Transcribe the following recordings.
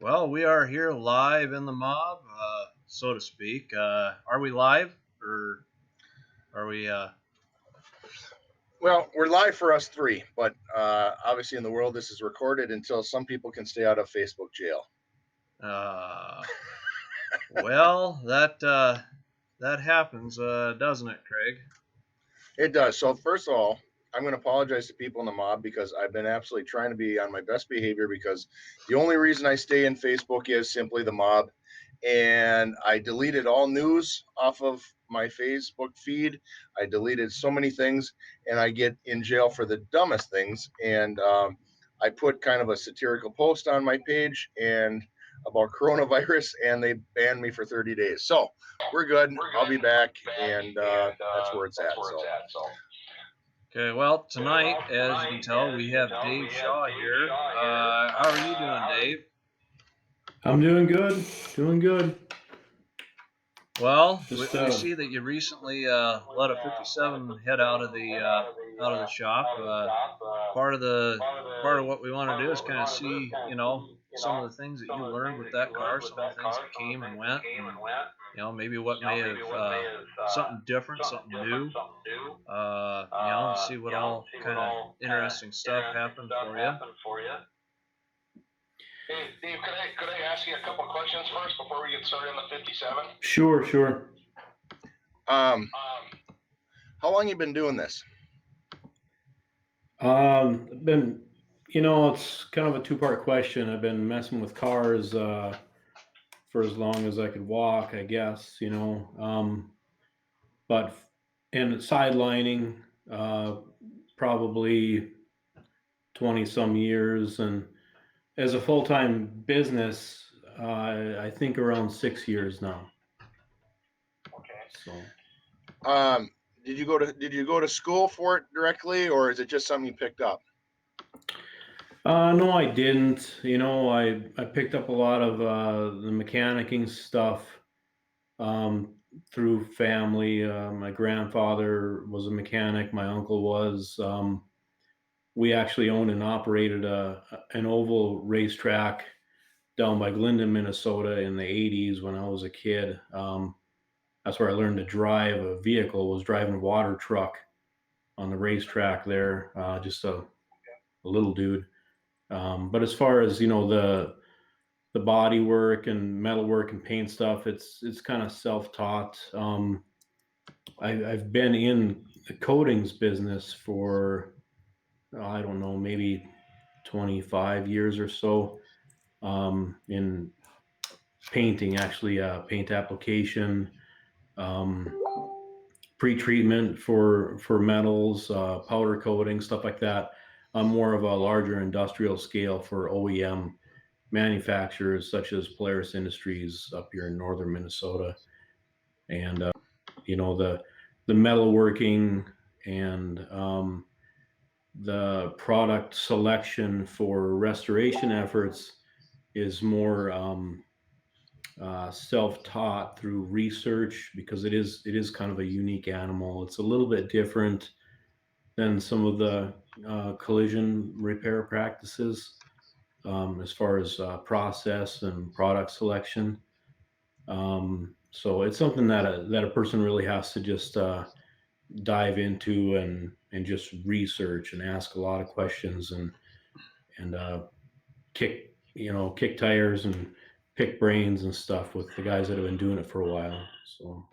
Well, we are here live in the mob, so to speak. Are we live or are we? Well, we're live for us three, but obviously in the world this is recorded until some people can stay out of Facebook jail. Uh, well, that happens, doesn't it, Craig? It does. So first of all, I'm going to apologize to people in the mob because I've been absolutely trying to be on my best behavior because the only reason I stay in Facebook is simply the mob. And I deleted all news off of my Facebook feed. I deleted so many things, and I get in jail for the dumbest things. And I put kind of a satirical post on my page and about coronavirus, and they banned me for 30 days. So we're good. I'll be back, and that's where it's at. So. Okay. Well, tonight, as you can tell, we have Dave Shaw here. How are you doing, Dave? I'm doing good. Doing good. Well, we see that you recently let a 57 head out of the shop. Part of what we want to do is kind of see, some of the things that you learned with that car, some of the things that came and went, and maybe what may have something different, something new. See what all kind of interesting stuff happened for you. Hey, Dave, could I ask you a couple of questions first before we get started on the 57? Sure. How long you been doing this? It's kind of a two-part question. I've been messing with cars for as long as I could walk, I guess, but and sidelining probably 20 some years, and as a full-time business, I think around 6 years now. Okay. So, did you go to school for it directly, or is it just something you picked up? No, I didn't. I picked up a lot of the mechanicking stuff through family. My grandfather was a mechanic. My uncle was. We actually owned and operated an oval racetrack down by Glendon, Minnesota in the 80s when I was a kid. That's where I learned to drive a vehicle, was driving a water truck on the racetrack there, just a little dude. But as far as, the body work and metal work and paint stuff, it's kind of self-taught. I've been in the coatings business for, I don't know, maybe 25 years or so, in painting, actually, paint application, pre-treatment for metals, powder coating, stuff like that. I'm more of a larger industrial scale for OEM manufacturers such as Polaris Industries up here in northern Minnesota, and the metalworking and the product selection for restoration efforts is more self-taught through research, because it is kind of a unique animal. It's a little bit different than some of the collision repair practices, as far as process and product selection. So it's something that a person really has to just dive into and just research and ask a lot of questions and kick tires and pick brains and stuff with the guys that have been doing it for a while. So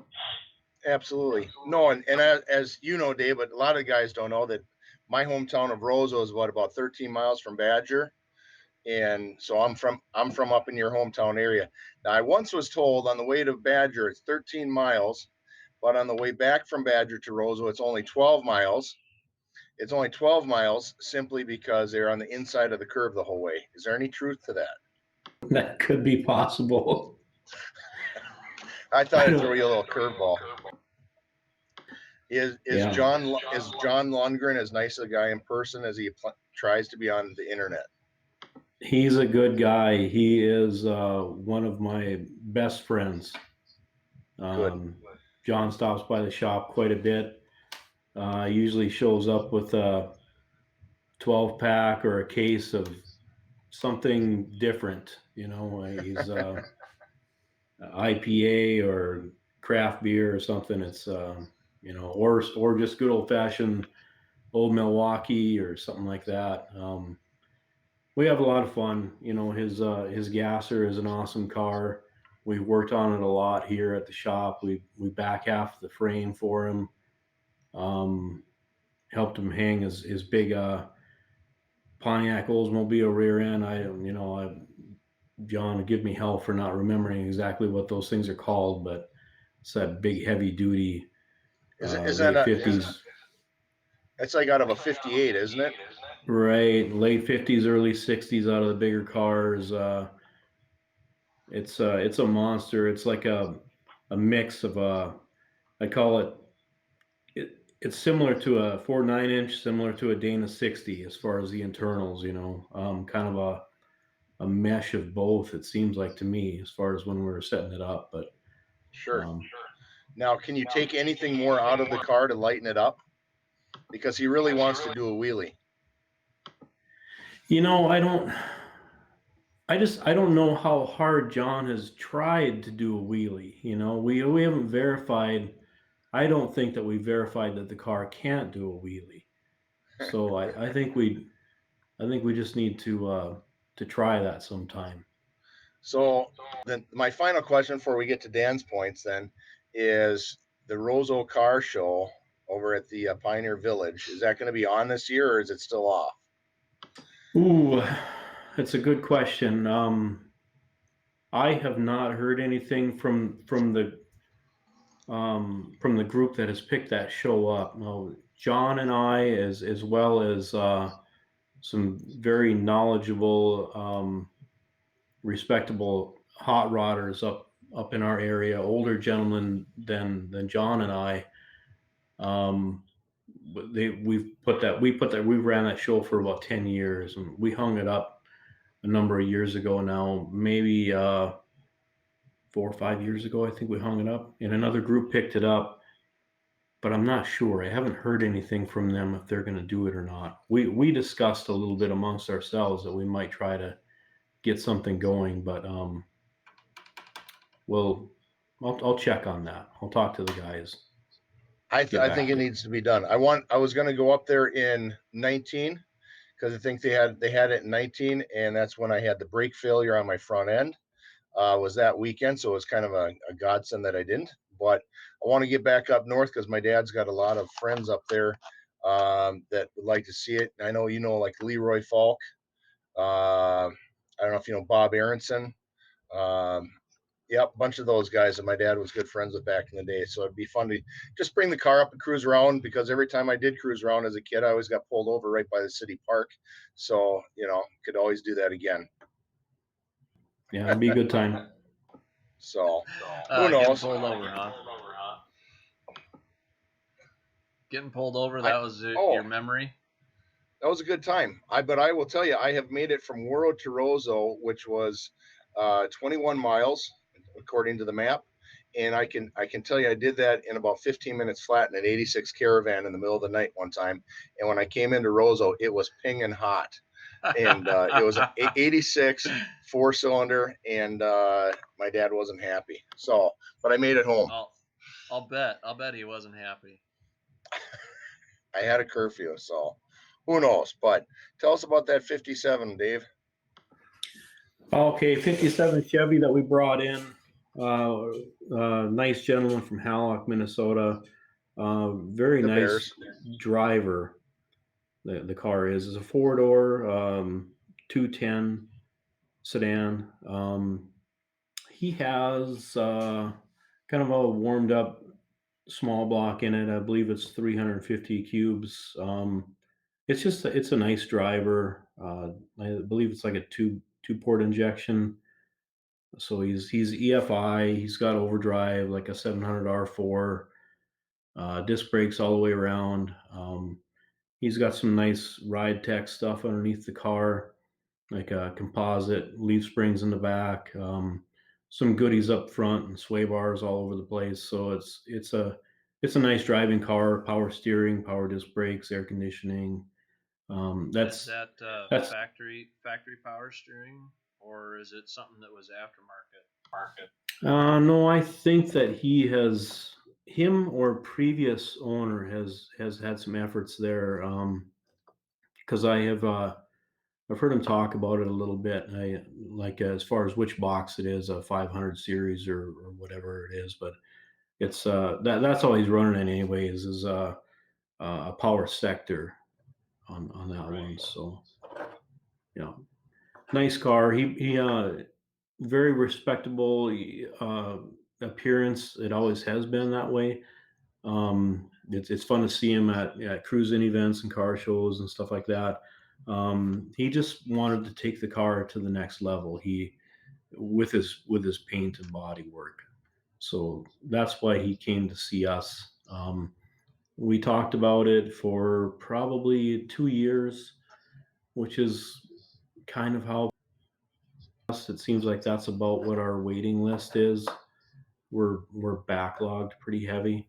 Absolutely. No, and as you know, Dave, but a lot of guys don't know that my hometown of Roseau is about 13 miles from Badger. And so I'm from up in your hometown area. Now, I once was told on the way to Badger it's 13 miles, but on the way back from Badger to Roseau it's only 12 miles. It's only 12 miles simply because they're on the inside of the curve the whole way. Is there any truth to that? that could be possible. I thought I'd throw you a little curveball. Is Yeah. John Lundgren as nice a guy in person as he tries to be on the internet? He's a good guy. He is one of my best friends. John stops by the shop quite a bit. Usually shows up with a 12-pack or a case of something different You know, he's IPA or craft beer or something. It's you know, or just good old fashioned old Milwaukee or something like that. We have a lot of fun. You know, his gasser is an awesome car. We've worked on it a lot here at the shop. We back half the frame for him. Um, Helped him hang his big Pontiac Oldsmobile rear end. John give me hell for not remembering exactly what those things are called, but it's that big heavy duty Is that late a, 50s. it's like out of a 58, isn't it? Right, late 50s, early 60s out of the bigger cars. It's a monster. It's like a mix of I call it's similar to a 4.9 inch, similar to a Dana 60 as far as the internals. You know, kind of a mesh of both. It seems like to me as far as when we were setting it up, but Sure. um, Now, can you take anything more out of the car to lighten it up? Because he really wants to do a wheelie. you know, I don't know how hard John has tried to do a wheelie. You know, we haven't verified. I don't think that we verified that the car can't do a wheelie. So I think we just need to try that sometime. So then my final question before we get to Dan's points then is the Roseau Car Show over at the Pioneer Village. Is that going to be on this year or is it still off? Ooh, that's a good question. I have not heard anything from the group that has picked that show up. No, John and I, as well as some very knowledgeable, respectable hot rodders up in our area, older gentlemen than John and I. Um, we ran that show for about 10 years, and we hung it up a number of years ago now, maybe 4 or 5 years ago. I think we hung it up, and another group picked it up, but I'm not sure. I haven't heard anything from them if they're going to do it or not. We discussed a little bit amongst ourselves that we might try to get something going, but well, I'll check on that. I'll talk to the guys. I Get back think it to you. needs to be done. I was going to go up there in 19 because I think they had it in 19, and that's when I had the brake failure on my front end. Was that weekend, so it was kind of a godsend that I didn't. But I want to get back up north because my dad's got a lot of friends up there that would like to see it. I know you know like Leroy Falk. I don't know if you know Bob Aronson. Um, Yep, a bunch of those guys that my dad was good friends with back in the day. So it'd be fun to just bring the car up and cruise around because every time I did cruise around as a kid, I always got pulled over right by the city park. So, could always do that again. Yeah, it'll be a good time. So who Getting knows? pulled over, huh? Getting pulled over, I that was oh, your memory? that was a good time. But I will tell you, I have made it from Warroad to Roseau, which was 21 miles according to the map. And I can tell you I did that in about 15 minutes flat in an 86 Caravan in the middle of the night one time. And when I came into Roseau, it was pinging hot. And it was an 86 4-cylinder, and my dad wasn't happy. So, but I made it home. I'll bet he wasn't happy. I had a curfew, so who knows? But tell us about that 57, Dave. Okay, 57 Chevy that we brought in. Nice gentleman from Hallock, Minnesota. Very The nice Bears. driver. The car is a 4-door, 210 sedan. He has kind of a warmed up small block in it. I believe it's 350 cubes. It's a nice driver. I believe it's like a two port injection. So he's EFI. He's got overdrive like a 700 R4. Disc brakes all the way around. He's got some nice ride tech stuff underneath the car, like a composite leaf springs in the back, some goodies up front, and sway bars all over the place. So it's a nice driving car. Power steering, power disc brakes, air conditioning. Is that That's factory power steering or is it something that was aftermarket? No, I think that him or previous owner has had some efforts there. Because I've heard him talk about it a little bit. I like as far as which box it is, a 500 series or whatever it is, but it's that's all he's running in anyways is a power sector on that one. So yeah, nice car. He very respectable appearance. It always has been that way. It's fun to see him at cruising events and car shows and stuff like that. He just wanted to take the car to the next level. He with his paint and body work. So that's why he came to see us. We talked about it for probably 2 years, which is kind of how it seems like that's about what our waiting list is. We're backlogged pretty heavy.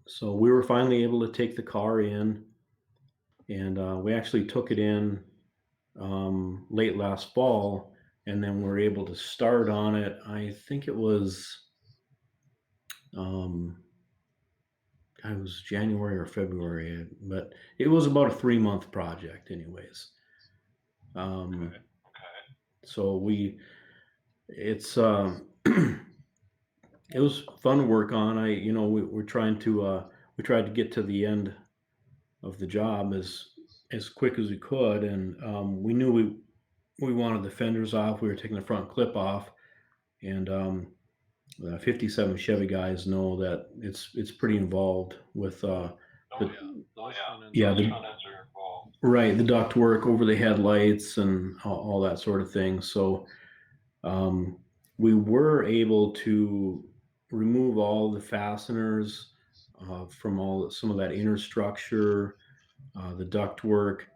So we were finally able to take the car in, and we actually took it in late last fall, and then we were able to start on it. I think it was um, it was January or February, but it was about a 3-month project, anyways. Okay. So it's it was fun to work on. We're trying to we tried to get to the end of the job as quick as we could, and we knew we wanted the fenders off. We were taking the front clip off, and the 57 Chevy guys know that it's pretty involved with Those front ends yeah, are the involved. right, the duct work over the headlights and all that sort of thing. So we were able to remove all the fasteners from some of that inner structure, the duct work,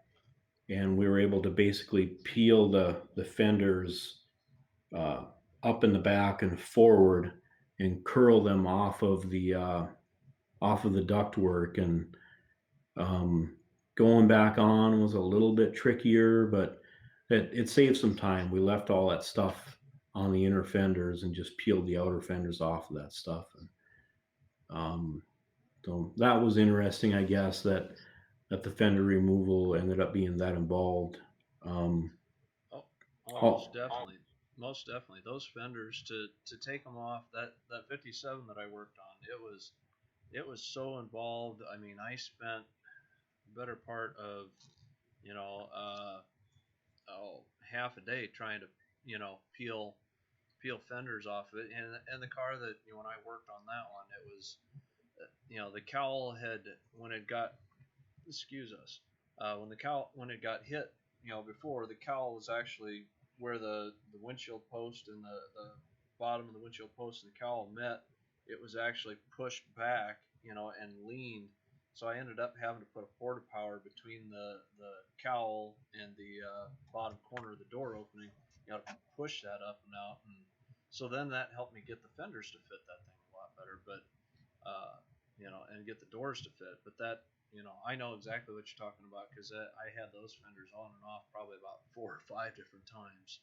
and we were able to basically peel the fenders up in the back and forward and curl them off of the duct work. And going back on was a little bit trickier, but it saved some time. We left all that stuff on the inner fenders and just peeled the outer fenders off of that stuff. And so that was interesting, I guess, that the fender removal ended up being that involved. Most definitely. Most definitely. Those fenders to take them off, that 57 that I worked on, it was so involved. I mean, I spent the better part of, you know, half a day trying to, peel fenders off of it. And the car that, when I worked on that one, it was, the cowl had, when it got, excuse us, when it got hit, before, the cowl was actually where the windshield post and the bottom of the windshield post and the cowl met. It was actually pushed back, and leaned. So I ended up having to put a porta power between the cowl and the bottom corner of the door opening, to push that up and out. And so then that helped me get the fenders to fit that thing a lot better. But and get the doors to fit. But that, I know exactly what you're talking about because I had those fenders on and off probably about 4 or 5 different times.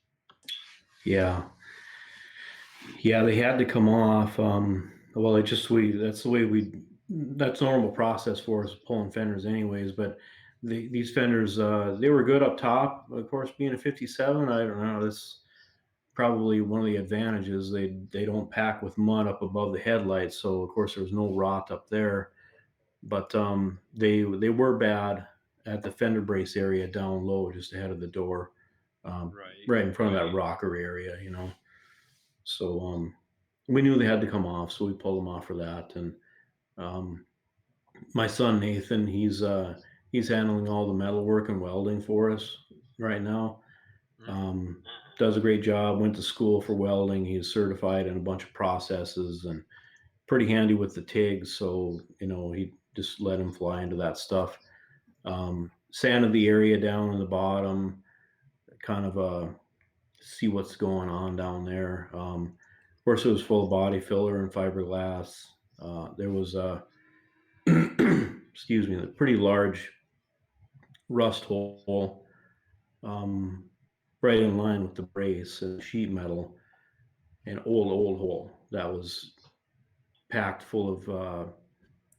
Yeah, they had to come off. Well, that's the way that's normal process for us pulling fenders, anyways. But these fenders, they were good up top. Of course, being a 57, I don't know. That's probably one of the advantages. They don't pack with mud up above the headlights, so of course there was no rot up there. But they were bad at the fender brace area down low, just ahead of the door, right in front of that rocker area, So we knew they had to come off, so we pulled them off for that. And my son Nathan, he's handling all the metal work and welding for us right now. Does a great job. Went to school for welding. He's certified in a bunch of processes and pretty handy with the TIG. So he just let him fly into that stuff. Sanded the area down in the bottom, kind of see what's going on down there. Of course, it was full of body filler and fiberglass. There was a excuse me, a pretty large rust hole. right in line with the brace and sheet metal, an old hole that was packed full of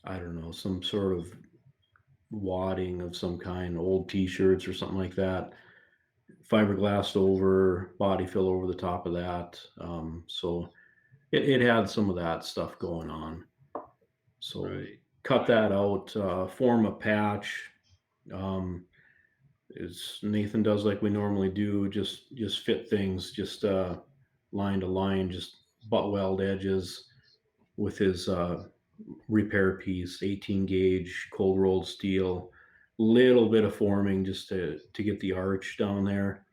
I don't know, some sort of wadding of some kind, old T-shirts or something like that, fiberglassed over, body fill over the top of that. So it had some of that stuff going on. So Right. cut that out, form a patch. Is Nathan does like we normally do, just fit things, just line to line, just butt weld edges with his repair piece, 18 gauge cold rolled steel, little bit of forming just to get the arch down there,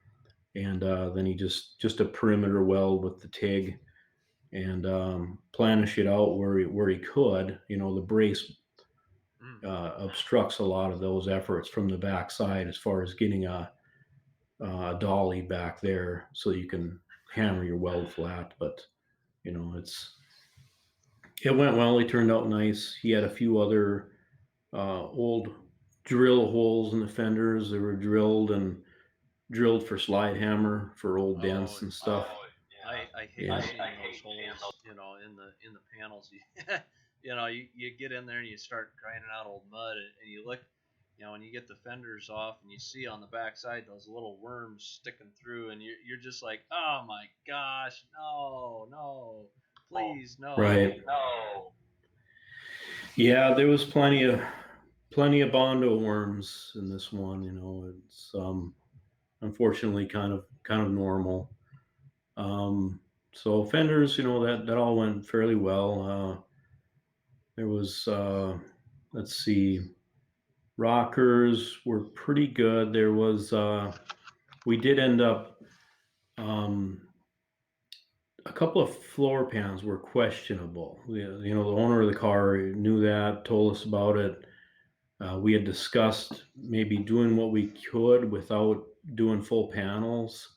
and then he just a perimeter weld with the TIG, and planish it out where he could. The brace obstructs a lot of those efforts from the backside as far as getting a dolly back there so you can hammer your weld flat. But it went well. He turned out nice. He had a few other old drill holes in the fenders. They were drilled for slide hammer for old Oh, dents and stuff. I hate Yeah. seeing those holes, in the panels. You get in there and you start grinding out old mud, and you look, when you get the fenders off and you see on the backside those little worms sticking through, and you're just like, oh my gosh, no, no, please, no. Right. No. Yeah, there was plenty of bondo worms in this one. It's unfortunately kind of normal. So fenders, that all went fairly well. There was let's see, rockers were pretty good. There was we did end up a couple of floor pans were questionable. The owner of the car knew that, told us about it. We had discussed maybe doing what we could without doing full panels.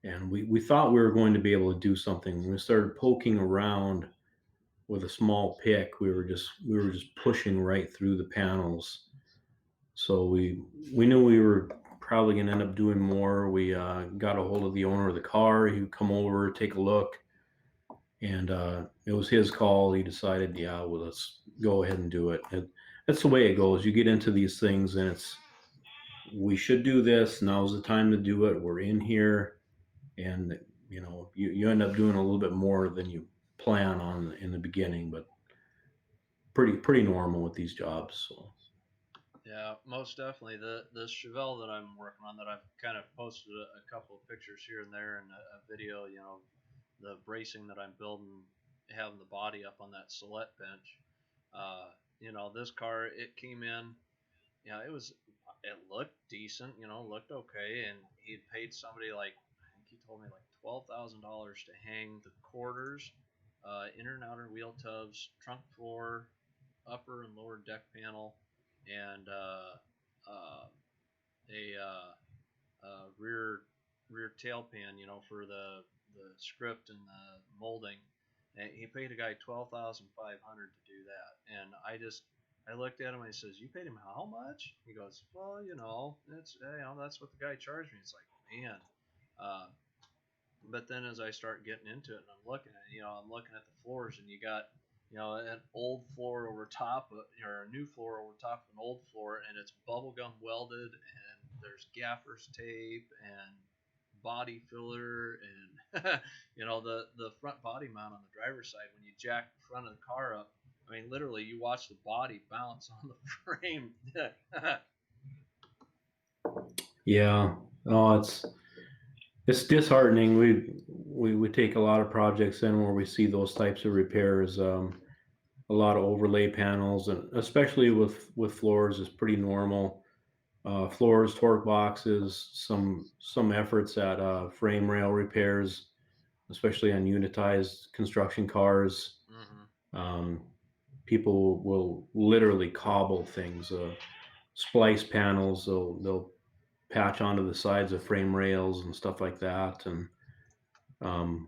And we thought we were going to be able to do something. When we started poking around with a small pick, we were just pushing right through the panels. So we knew we were probably going to end up doing more. We got a hold of the owner of the car. He would come over, take a look, and it was his call. He decided, yeah, well, let's go ahead and do it. That's the way it goes. You get into these things, and we should do this. Now's the time to do it. We're in here, and you end up doing a little bit more than you plan on in the beginning, but pretty normal with these jobs. So. Yeah, most definitely. The Chevelle that I'm working on, that I've kind of posted a couple of pictures here and there, and a video, the bracing that I'm building, having the body up on that Celette bench. This car, it came in, it looked decent, looked okay, and he had paid somebody, like, I think he told me, like $12,000 to hang the quarters, inner and outer wheel tubs, trunk floor, upper and lower deck panel, and a rear tail pan, for the script and the molding. And he paid a guy $12,500 to do that. And I looked at him and I says, "You paid him how much?" He goes, "Well, it's that's what the guy charged me." It's like, man. But then as I start getting into it and I'm looking at the floors, and you got an old floor over top or a new floor over top of an old floor, and it's bubblegum welded, and there's gaffer's tape and body filler, and the front body mount on the driver's side. When you jack the front of the car up, I mean, literally, you watch the body bounce on the frame. Yeah, no, it's disheartening. We take a lot of projects in where we see those types of repairs. A lot of overlay panels, and especially with floors, is pretty normal. Floors, torque boxes, some efforts at frame rail repairs, especially on unitized construction cars. Mm-hmm. People will literally cobble things, splice panels. They'll patch onto the sides of frame rails and stuff like that, and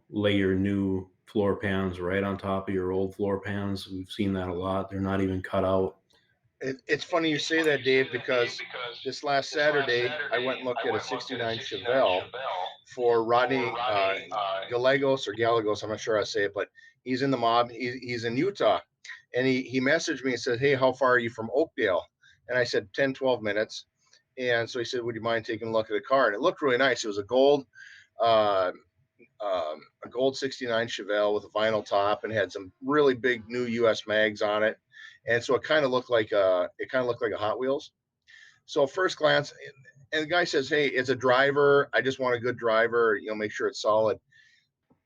lay your new floor pans right on top of your old floor pans. We've seen that a lot. They're not even cut out. It's funny you say that, Dave, because this last Saturday I went and looked at a '69 Chevelle, for Rodney Gallegos or Gallegos. I'm not sure how to say it, but he's in the mob. He's in Utah. And he messaged me and said, hey, how far are you from Oakdale? And I said, 10, 12 minutes. And so he said, would you mind taking a look at the car? And it looked really nice. It was uh, a gold 69 Chevelle with a vinyl top and had some really big new US mags on it. And so it kind of looked like a Hot Wheels. So first glance, and the guy says, hey, it's a driver. I just want a good driver, make sure it's solid.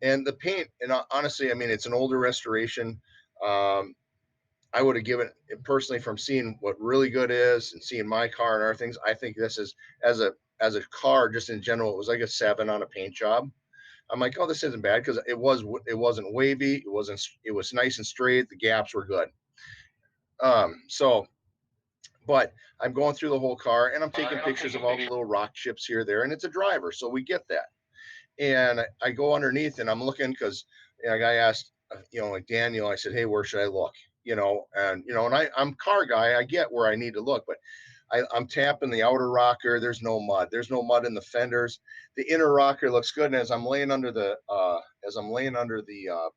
And the paint, and honestly, I mean, it's an older restoration. I would have given it personally, from seeing what really good is and seeing my car and other things. I think this is, as a car, just in general, it was like a 7 on a paint job. I'm like, oh, this isn't bad, because it wasn't wavy. It was nice and straight. The gaps were good. But I'm going through the whole car and I'm taking pictures of all the little rock chips here, there, and it's a driver. So we get that. And I go underneath and I'm looking, because a guy asked, like Daniel, I said, hey, where should I look? And I'm car guy. I get where I need to look, but I'm tapping the outer rocker. There's no mud. There's no mud in the fenders. The inner rocker looks good. And as I'm laying under the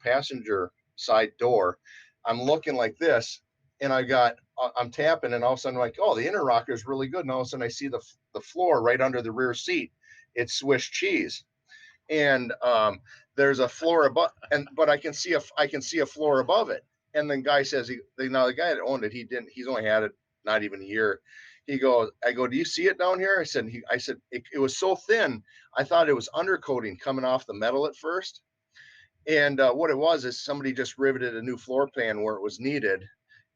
passenger side door, I'm looking like this, and I'm tapping, and all of a sudden I'm like, oh, the inner rocker is really good. And all of a sudden I see the floor right under the rear seat. It's Swiss cheese. And there's a floor above, but I can see a floor above it. And the guy says, the guy that owned it, he's only had it not even a year. I go, do you see it down here? I said, it was so thin, I thought it was undercoating coming off the metal at first. And what it was is somebody just riveted a new floor pan where it was needed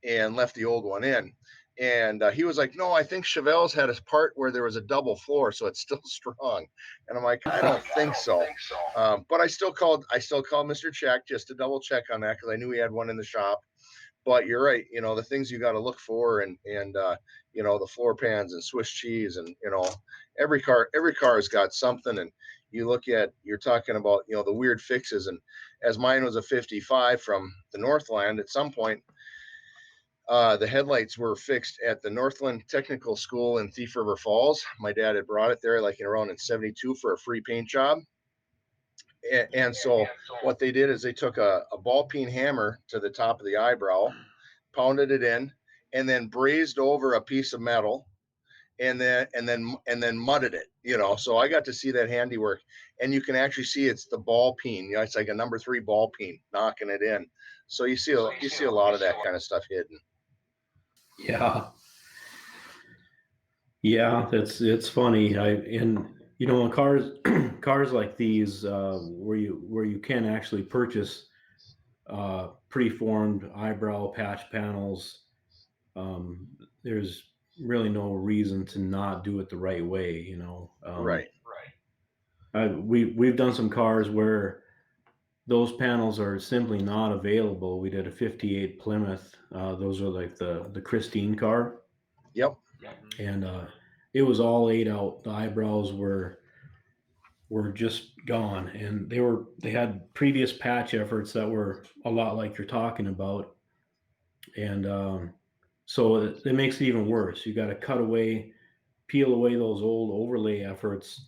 and left the old one in. And he was like, no, I think Chevelle's had a part where there was a double floor, so it's still strong. And I'm like, I don't think so. But I still called Mr. Check just to double check on that, because I knew he had one in the shop. But you're right, the things you got to look for, and the floor pans and Swiss cheese, and every car has got something. And you're talking about the weird fixes. And as mine was a 55 from the Northland, at some point, the headlights were fixed at the Northland Technical School in Thief River Falls. My dad had brought it there like around in 72 for a free paint job. And so what they did is they took a ball peen hammer to the top of the eyebrow, pounded it in, and then brazed over a piece of metal, and then mudded it, So I got to see that handiwork, and you can actually see it's the ball peen. It's like a number 3 ball peen knocking it in. So you see a lot of that kind of stuff hidden. Yeah, it's funny. In cars like these, where you can actually purchase preformed eyebrow patch panels, there's really no reason to not do it the right way. Right. We've done some cars where those panels are simply not available. We did a 58 Plymouth. Those are like the Christine car. Yep. And it was all 8 out. The eyebrows were just gone, and they had previous patch efforts that were a lot like you're talking about. And so it makes it even worse. You got to peel away those old overlay efforts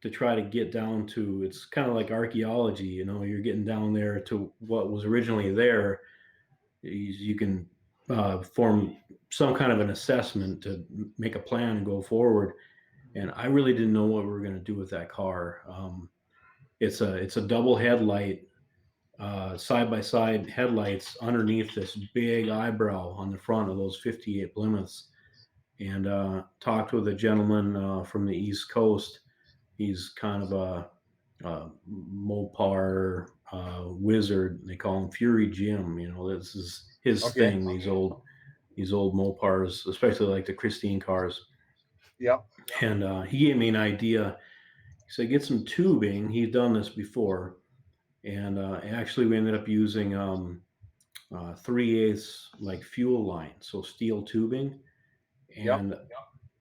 to try to get down to, it's kind of like archaeology, you're getting down there to what was originally there. You can form some kind of an assessment to make a plan and go forward. And I really didn't know what we were going to do with that car. It's a double headlight, side by side headlights underneath this big eyebrow on the front of those 58 Plymouths. And talked with a gentleman from the East Coast. He's kind of a Mopar wizard. They call him Fury Jim. This is his thing. These old Mopars, especially like the Christine cars. Yep. And he gave me an idea. He said, get some tubing. He's done this before. And actually we ended up using 3/8 like fuel line, so steel tubing. And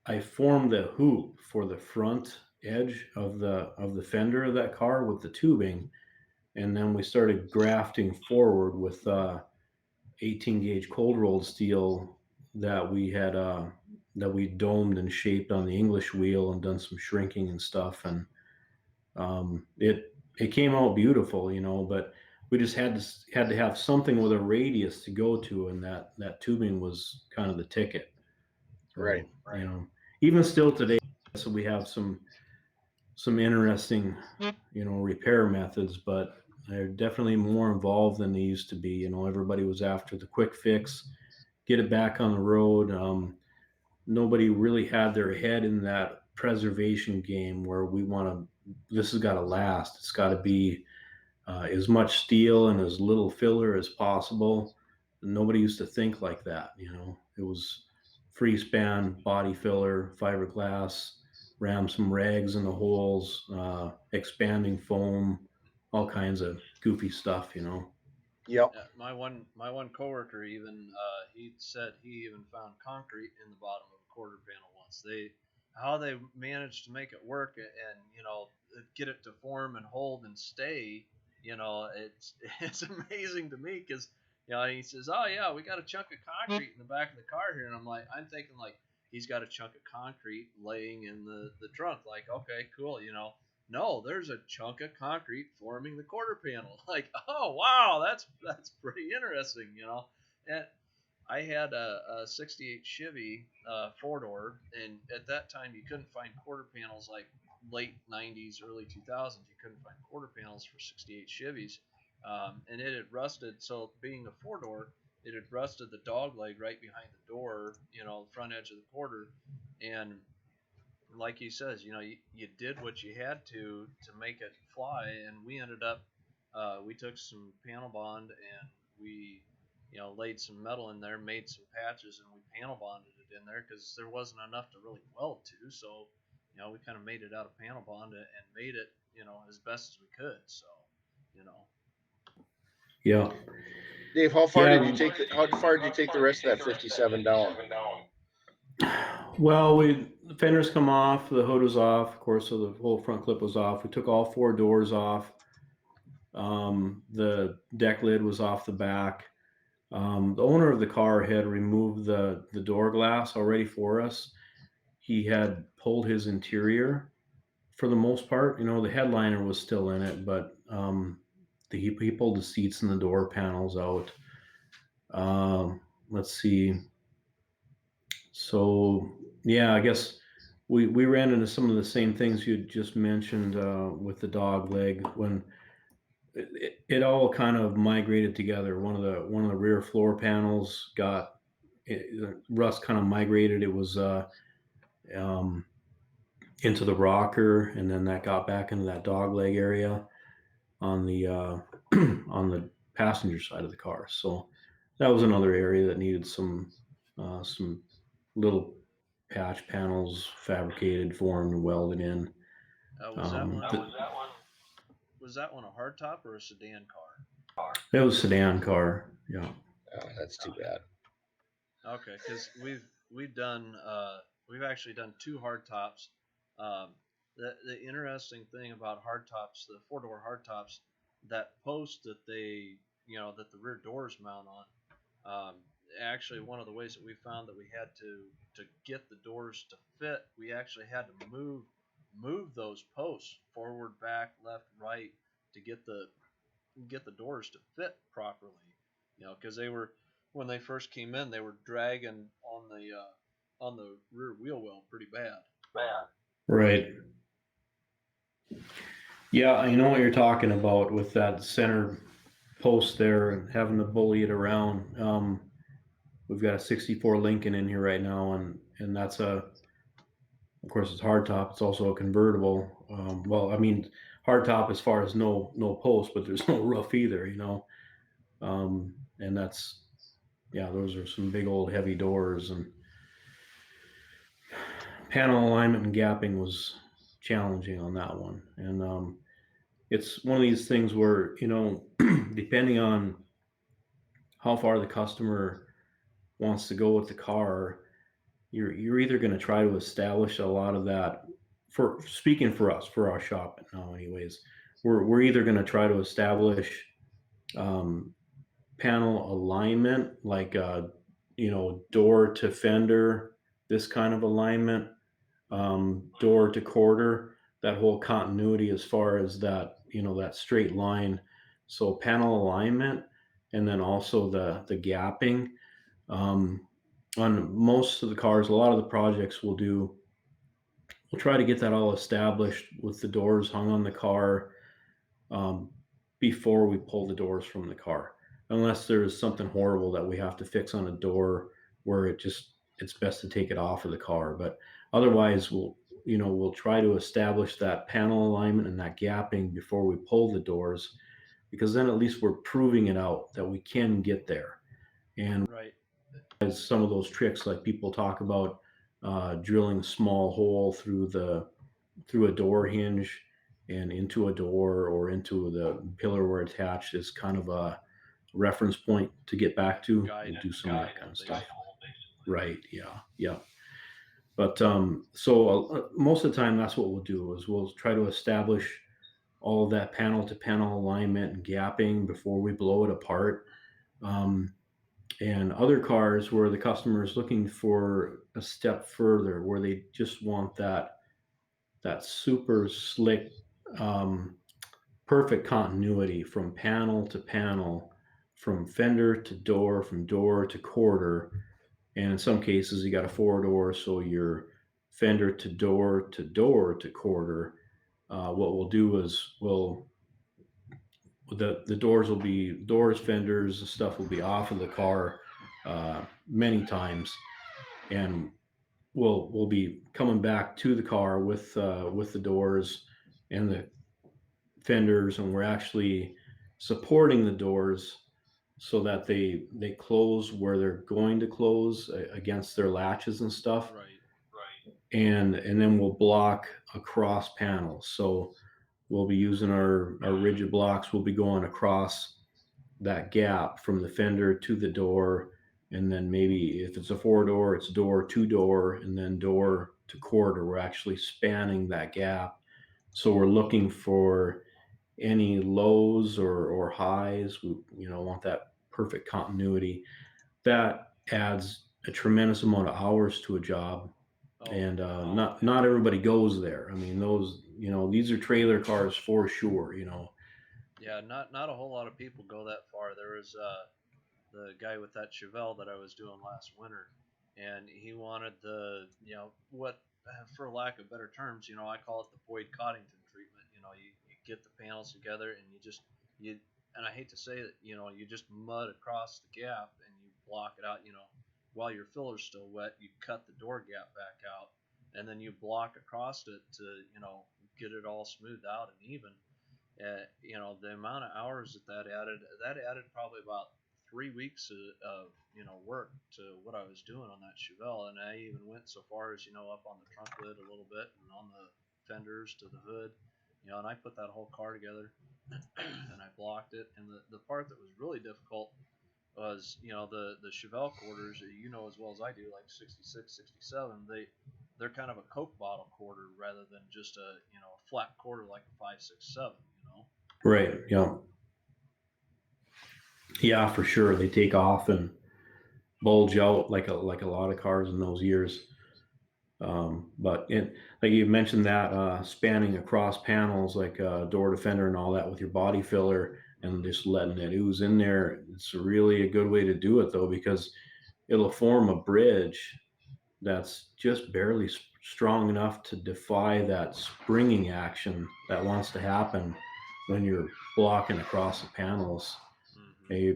I formed a hoop for the front edge of the fender of that car with the tubing, and then we started grafting forward with 18 gauge cold rolled steel that we had that we domed and shaped on the English wheel and done some shrinking and stuff. And It came out beautiful, you know, but we just had to have something with a radius to go to, and that tubing was kind of the ticket. Right. So, you know, even still today, so we have some interesting, you know, repair methods, but they're definitely more involved than they used to be. You know, everybody was after the quick fix, get it back on the road. Nobody really had their head in that preservation game where we want to. This has got to last. It's got to be as much steel and as little filler as possible. Nobody used to think like that. You know, it was free span, body filler, fiberglass, ram some rags in the holes, expanding foam, all kinds of goofy stuff. You know. Yep. My one coworker even he said he even found concrete in the bottom of a quarter panel once. How they managed to make it work and get it to form and hold and stay. It's amazing to me because he says, oh yeah, we got a chunk of concrete in the back of the car here, and I'm thinking like he's got a chunk of concrete laying in the trunk. Like, okay, cool. No, there's a chunk of concrete forming the quarter panel. Like, oh wow, that's pretty interesting. And I had a '68 Chevy 4-door, and at that time you couldn't find quarter panels like late '90s, early 2000s. You couldn't find quarter panels for '68 Chevys, and it had rusted. So being a 4-door, it had rusted the dog leg right behind the door, front edge of the quarter, and like he says, you did what you had to make it fly, and we ended up, we took some panel bond and we, laid some metal in there, made some patches, and we panel bonded it in there because there wasn't enough to really weld to. So, we kind of made it out of panel bond and made it, as best as we could. So, you know. Yeah. Dave, how far Yeah. did you take the rest of that 57 down? Well, the fenders come off, the hood was off, of course, so the whole front clip was off. We took all 4 doors off. The deck lid was off the back. The owner of the car had removed the door glass already for us. He had pulled his interior for the most part. The headliner was still in it, but he pulled the seats and the door panels out. Let's see. So yeah, I guess we ran into some of the same things you just mentioned with the dog leg when it all kind of migrated together. One of the rear floor panels got rust kind of migrated. It was um, into the rocker, and then that got back into that dog leg area on the on the passenger side of the car. So that was another area that needed some little patch panels fabricated, formed, and welded in. Was that one? The, Was that one a hardtop or a sedan car? it was a sedan car. Yeah. Oh, that's too bad. Okay, because we've actually done 2 hardtops. The interesting thing about hardtops, the 4-door hardtops, that post that that the rear doors mount on. Actually, one of the ways that we found that we had to get the doors to fit, we actually had to move those posts forward, back, left, right to get the doors to fit properly. Because they were, when they first came in, they were dragging on the rear wheel well pretty bad. Right. Yeah, I know what you're talking about with that center post there and having to bully it around. We've got a '64 Lincoln in here right now, and that's of course, it's hardtop. It's also a convertible. Well, I mean, hardtop as far as no post, but there's no roof either. And that's, yeah, those are some big old heavy doors, and panel alignment and gapping was challenging on that one. And it's one of these things where, depending on how far the customer wants to go with the car, you're either going to try to establish a lot of that. For speaking for us, for our shop now, anyways, we're either going to try to establish panel alignment, like door to fender, this kind of alignment, door to quarter. that whole continuity as far as that, that straight line. So panel alignment, and then also the gapping. Um, on most of the cars, a lot of the projects we'll try to get that all established with the doors hung on the car, um, before we pull the doors from the car, unless there's something horrible that we have to fix on a door where it's best to take it off of the car. But otherwise, we'll try to establish that panel alignment and that gapping before we pull the doors, because then at least we're proving it out that we can get there. And Right. as some of those tricks like people talk about, drilling a small hole through a door hinge and into a door or into the pillar we're attached, is kind of a reference point to get back to. Guide We'll do some of that kind of stuff. basically. Right. Yeah. Yeah. But so most of the time, that's what we'll do is we'll try to establish all of that panel to panel alignment and gapping before we blow it apart. And other cars where the customer is looking for a step further, where they just want that super slick, um, perfect continuity from panel to panel, from fender to door, from door to quarter. And in some cases, you got a four door, so you're fender to door to door to quarter. What we'll do is the doors will be doors, fenders, the stuff will be off of the car, many times, and we'll be coming back to the car with the doors and the fenders, and we're actually supporting the doors so that they close where they're going to close, against their latches and stuff. Right. And then we'll block across panels. So we'll be using our rigid blocks. We'll be going across that gap from the fender to the door, and then maybe if it's a four door, it's door to door, and then door to quarter. We're actually spanning that gap, so we're looking for any lows or highs. We want that perfect continuity. That adds a tremendous amount of hours to a job. Oh, And not everybody goes there. I mean, these are trailer cars for sure. yeah, not a whole lot of people go that far. There was the guy with that Chevelle that I was doing last winter, and he wanted what, for lack of better terms, I call it the Boyd Coddington treatment. You get the panels together and you and I hate to say it, you just mud across the gap and you block it out. While your filler's still wet, you cut the door gap back out, and then you block across it to get it all smoothed out and even. The amount of hours that added probably about 3 weeks of work to what I was doing on that Chevelle, and I even went so far as up on the trunk lid a little bit and on the fenders to the hood, and I put that whole car together and I blocked it. And the part that was really difficult was the Chevelle quarters, as well as I do, like 66, 67. They're kind of a Coke bottle quarter rather than just a flat quarter like a 5.67. Right. Yeah. Yeah, for sure. They take off and bulge out like a lot of cars in those years. But like you mentioned, that spanning across panels, like door defender and all that, with your body filler and just letting it ooze in there. It's really a good way to do it, though, because it'll form a bridge that's just barely strong enough to defy that springing action that wants to happen when you're blocking across the panels. Mm-hmm. You're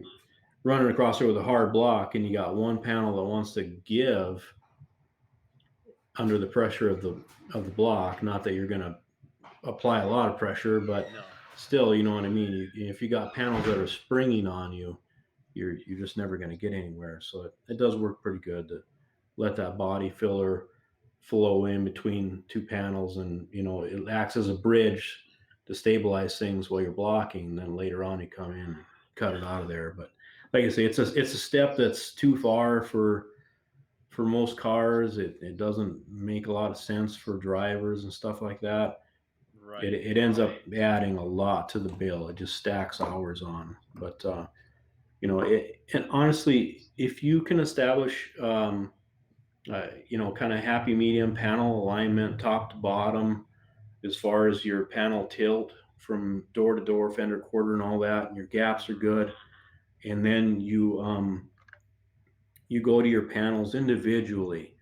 running across there with a hard block, and you got one panel that wants to give under the pressure of the block. Not that you're going to apply a lot of pressure, but No. still, you know what I mean. If you got panels that are springing on you, you're just never going to get anywhere. So it does work pretty good to let that body filler flow in between two panels, and it acts as a bridge to stabilize things while you're blocking. And then later on, you come in and cut it out of there. But like I say, it's a step that's too far for most cars. It doesn't make a lot of sense for drivers and stuff like that. Right. It ends up adding a lot to the bill. It just stacks hours on. But and honestly, if you can establish kind of happy medium panel alignment top to bottom, as far as your panel tilt from door to door, fender quarter, and all that. And your gaps are good, and then you go to your panels individually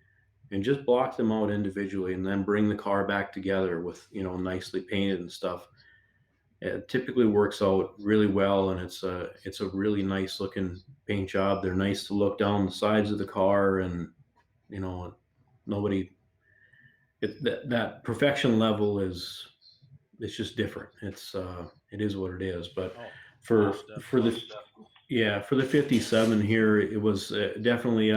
and just block them out individually, and then bring the car back together with nicely painted and stuff. It typically works out really well, and it's a really nice looking paint job. They're nice to look down the sides of the car, and you know nobody that perfection level is it's just different. It is what it is. But Oh, for most for definitely. the yeah, for the 57 here, it was definitely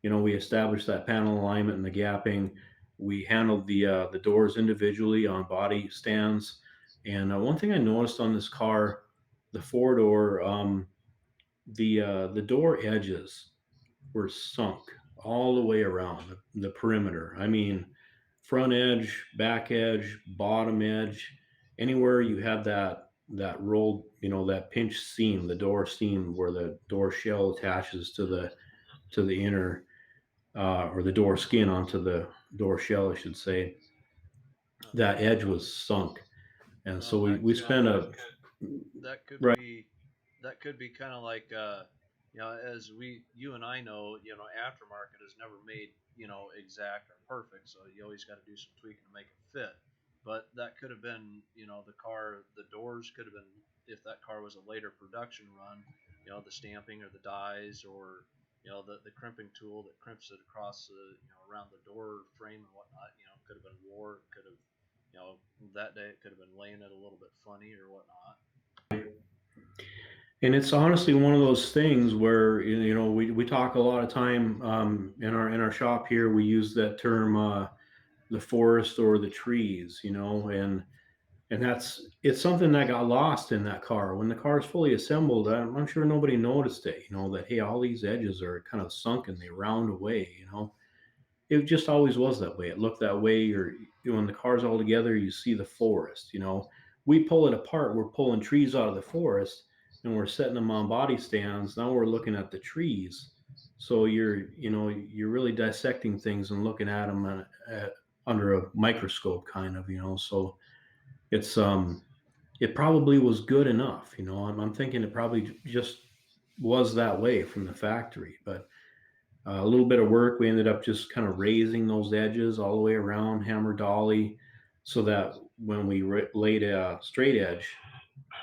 we established that panel alignment and the gapping. We handled the doors individually on body stands. And one thing I noticed on this car, the four door, the door edges were sunk all the way around the perimeter. I mean, front edge, back edge, bottom edge, anywhere you had that rolled, that pinch seam, the door seam where the door shell attaches to the inner or the door skin onto the door shell, I should say. That edge was sunk, and so Well, we spent a that could right. be that could be kind of like as you and I know, aftermarket is never made exact or perfect, so you always got to do some tweaking to make it fit. But that could have been the doors could have been, if that car was a later production run, the stamping or the dies, or the crimping tool that crimps it across the around the door frame and whatnot, could have been wore, could have that day it could have been laying it a little bit funny or whatnot. And it's honestly one of those things where we talk a lot of time in our shop here. We use that term, the forest or the trees, and it's something that got lost in that car. When the car is fully assembled, I'm sure nobody noticed it. That hey, all these edges are kind of sunken, they round away. It just always was that way. It looked that way. Or when the car's all together, you see the forest. We pull it apart. We're pulling trees out of the forest, and we're setting them on body stands. Now we're looking at the trees. So you're really dissecting things and looking at them under a microscope, kind of. So it's it probably was good enough. I'm thinking it probably just was that way from the factory, but a little bit of work. We ended up just kind of raising those edges all the way around, hammer dolly, so that when we laid a straight edge,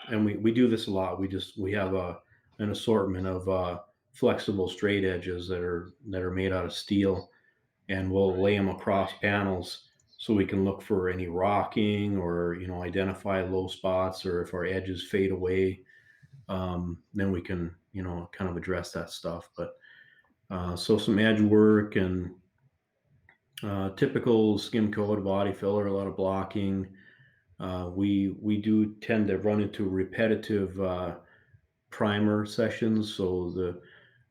and we do this a lot. We have an assortment of flexible straight edges that are made out of steel, and we'll lay them across panels so we can look for any rocking, or identify low spots, or if our edges fade away, then we can kind of address that stuff. But so some edge work and typical skim coat, body filler, a lot of blocking. We do tend to run into repetitive primer sessions, so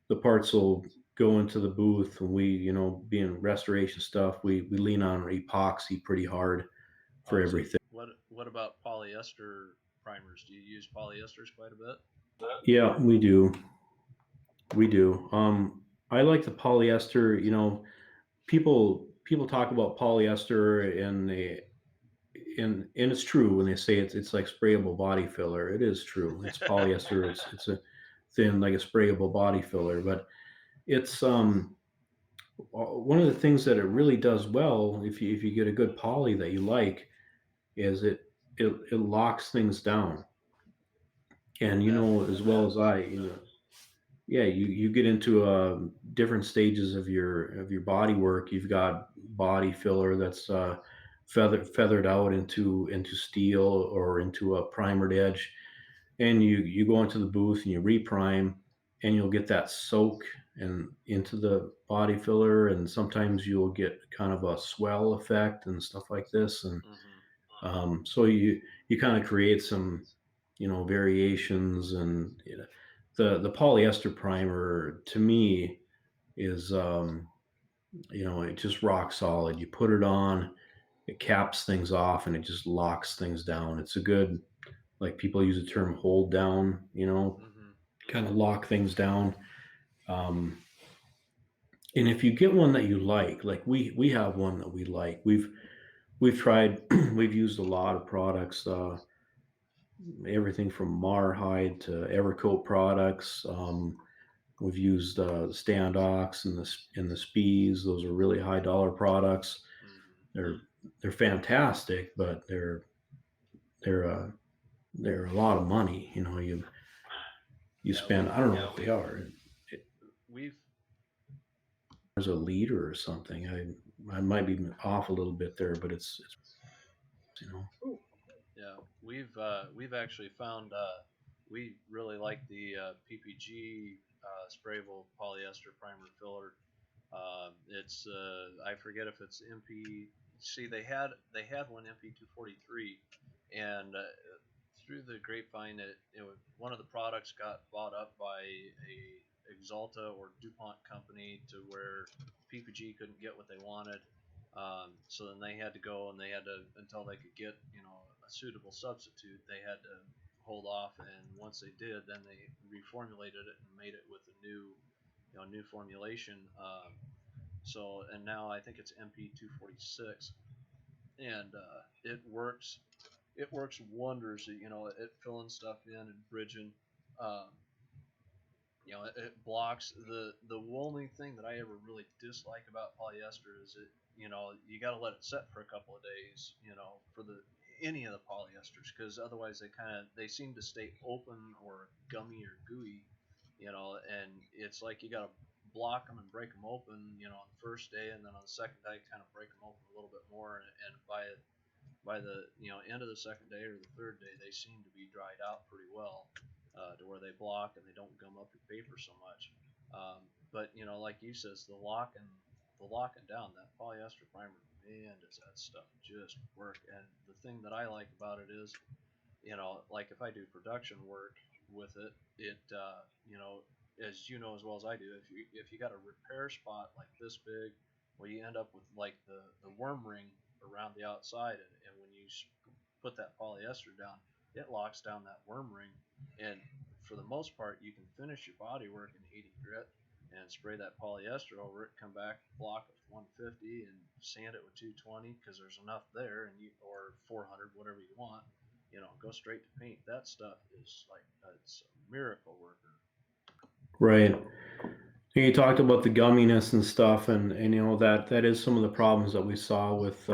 the parts will go into the booth, and being restoration stuff, we lean on epoxy pretty hard for everything. What about polyester primers? Do you use polyesters quite a bit? Yeah, we do. We do. I like the polyester. People talk about polyester, and it's true when they say it's like sprayable body filler. It is true. It's polyester. It's a thin, like a sprayable body filler, but it's one of the things that it really does well, if you get a good poly that you like, is it locks things down. And as well as I, yeah, you get into different stages of your body work. You've got body filler that's feathered out into steel or into a primered edge, and you go into the booth and you reprime, and you'll get that soak and into the body filler, and sometimes you'll get kind of a swell effect and stuff like this. And so you kind of create some variations. And the polyester primer, to me, is it just rock solid. You put it on, it caps things off, and it just locks things down. It's a good, like people use the term hold down, kind of lock things down. And if you get one that you like we have one that we like, we've tried, we've used a lot of products, everything from Marhide to Evercoat products. We've used Standox and the Spees. Those are really high dollar products. They're they're fantastic, but they're they're a lot of money. You know, you Yeah, spend, I don't know what they are. we've There's a liter or something. I might be off a little bit there, but it's you know. Yeah, we've actually found we really like the PPG sprayable polyester primer filler. It's I forget if it's MP. See, they had one MP243, and through the grapevine, one of the products got bought up by a Exalta or DuPont company to where PPG couldn't get what they wanted. So then they had to go and they had to until they could get a suitable substitute. They had to hold off, and once they did, then they reformulated it and made it with a new formulation. And now I think it's MP246, and it works. It works wonders. At filling stuff in and bridging. Um, it blocks the only thing that I ever really dislike about polyester is you got to let it set for a couple of days, for the any of the polyesters, because otherwise they seem to stay open or gummy or gooey, and it's like you got to block them and break them open, on the first day, and then on the second day kind of break them open a little bit more, and by the end of the second day or the third day, they seem to be dried out pretty well, to where they block and they don't gum up your paper so much. But like you says, the locking down that polyester primer, man, does that stuff just work? And the thing that I like about it is, like if I do production work with it, as you know as well as I do, if you got a repair spot like this big, well, you end up with like the worm ring around the outside, and when you put that polyester down, it locks down that worm ring, and for the most part, you can finish your body work in 80 grit and spray that polyester over it, come back, block with 150, and sand it with 220 because there's enough there, or 400, whatever you want. Go straight to paint. That stuff is like it's a miracle worker. Right. You talked about the gumminess and stuff, and that is some of the problems that we saw with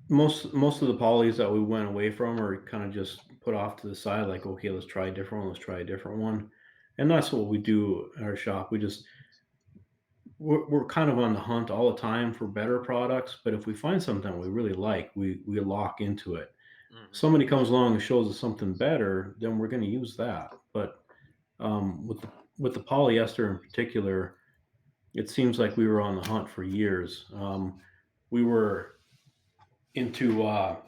most of the polys that we went away from, are kind of just put off to the side, like, okay, let's try a different one, let's try a different one. And that's what we do in our shop. We're kind of on the hunt all the time for better products, but if we find something we really like, we lock into it. Somebody comes along and shows us something better, then we're going to use that. But with the polyester in particular, it seems like we were on the hunt for years. We were into a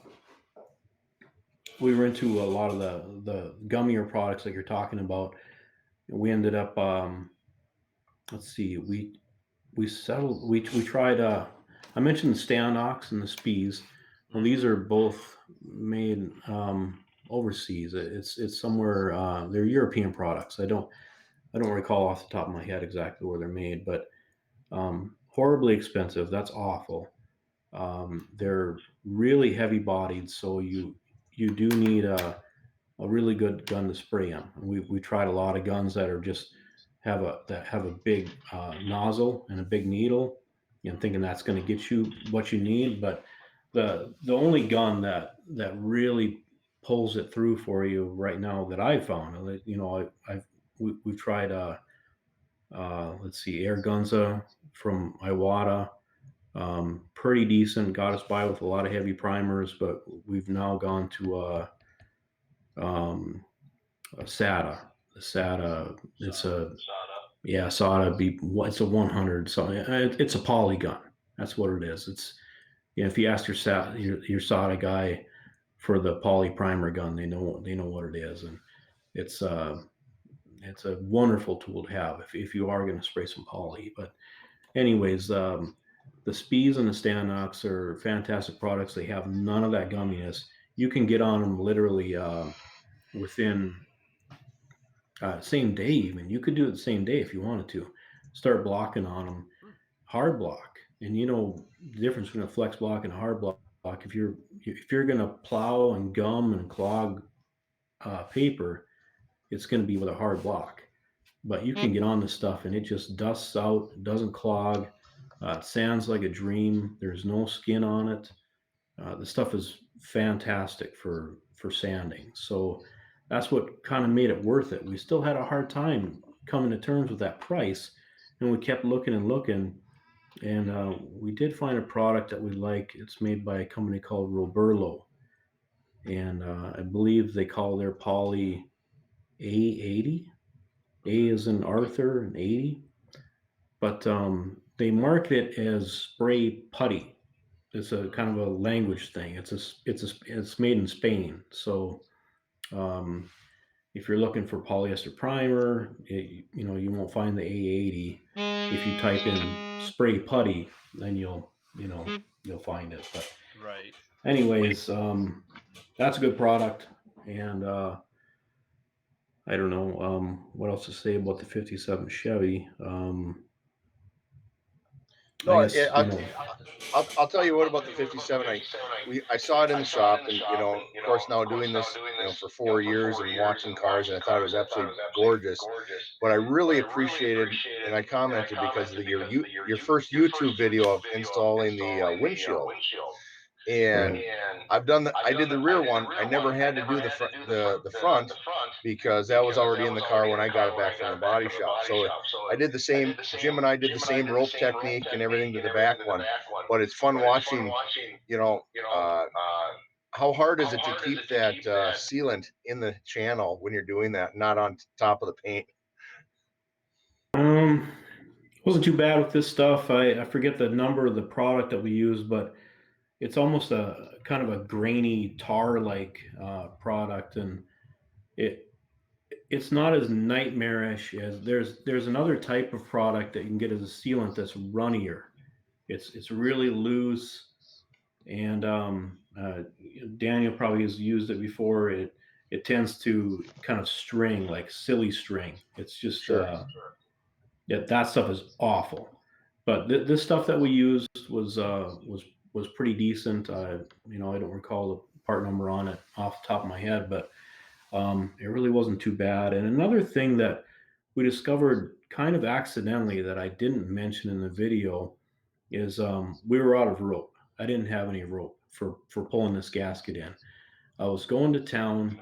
lot of the gummier products like you're talking about. We ended up, let's see, we settled. We tried. I mentioned the Standox and the Spees. Well, these are both made overseas. It's somewhere. They're European products. I don't recall off the top of my head exactly where they're made, but horribly expensive. That's awful. They're really heavy bodied, so you do need a really good gun to spray them. We tried a lot of guns that are just have a big nozzle and a big needle, and thinking that's going to get you what you need. But the only gun that really pulls it through for you right now that I've found, we've tried let's see, Air Gunza from Iwata. Pretty decent, got us by with a lot of heavy primers, but we've now gone to um, a SATA. The SATA, it's a SATA. It's a 100. So it's a polygon. That's what it is. It's if you ask your SATA guy for the poly primer gun, they know what it is, and it's a wonderful tool to have if you are going to spray some poly. But anyways, the Spees and the Standox are fantastic products. They have none of that gumminess. You can get on them literally within same day. Even you could do it the same day if you wanted to. Start blocking on them. hard block. And you know the difference between a flex block and a hard block. If you're going to plow and gum and clog paper, it's going to be with a hard block. But you can get on this stuff and it just dusts out, doesn't clog. It sands like a dream. There's no skin on it. The stuff is fantastic for sanding. So that's what kind of made it worth it. We still had a hard time coming to terms with that price, and we kept looking and looking, and we did find a product that we like. It's made by a company called Roberlo, and I believe they call their poly A80. A is in Arthur and 80, but they market it as spray putty. It's a kind of a language thing. It's made in Spain. So um, if you're looking for polyester primer, you won't find the A80. If you type in spray putty, then you'll find it. But Right. anyways, that's a good product, and I don't know what else to say about the '57 Chevy. I No, guess I'll tell you what about the 57. I saw it in the shop, and of course, now doing this, for 4 years and watching cars, and I thought it was absolutely gorgeous. But I really appreciated, and I commented because of your first YouTube video of installing the windshield, and right. I did the rear one. I never had to do the front because that was already in the car when I got it back from the body shop. So I did the same. Jim and I did the same rope technique and everything to the back one. But it's fun watching. You know, uh, how hard is it to keep that sealant in the channel when you're doing that, not on top of the paint? It wasn't too bad with this stuff. I forget the number of the product that we use, but it's almost a kind of a grainy tar like product, and it it's not as nightmarish as there's another type of product that you can get as a sealant that's runnier. It's really loose, and Daniel probably has used it before. It tends to kind of string like silly string. It's just Sure. yeah, that stuff is awful. But this stuff that we used was pretty decent. I don't recall the part number on it off the top of my head, but it really wasn't too bad. And another thing that we discovered kind of accidentally that I didn't mention in the video is we were out of rope. I didn't have any rope for pulling this gasket in. I was going to town